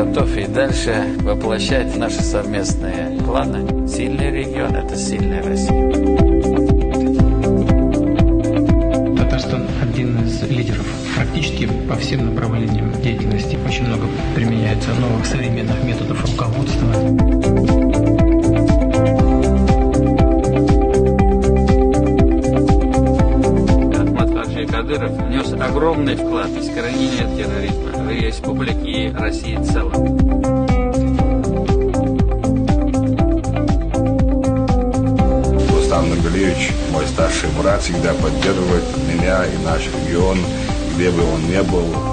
готов и дальше воплощать наши совместные планы. Сильный регион – это сильная Россия. Татарстан один из лидеров практически по всем направлениям деятельности. Очень много применяется новых современных методов руководства. Кадыров внес огромный вклад в искоренение терроризма в республике и России в целом. Рустам Нургалиевич, мой старший брат, всегда поддерживает меня и наш регион, где бы он ни был.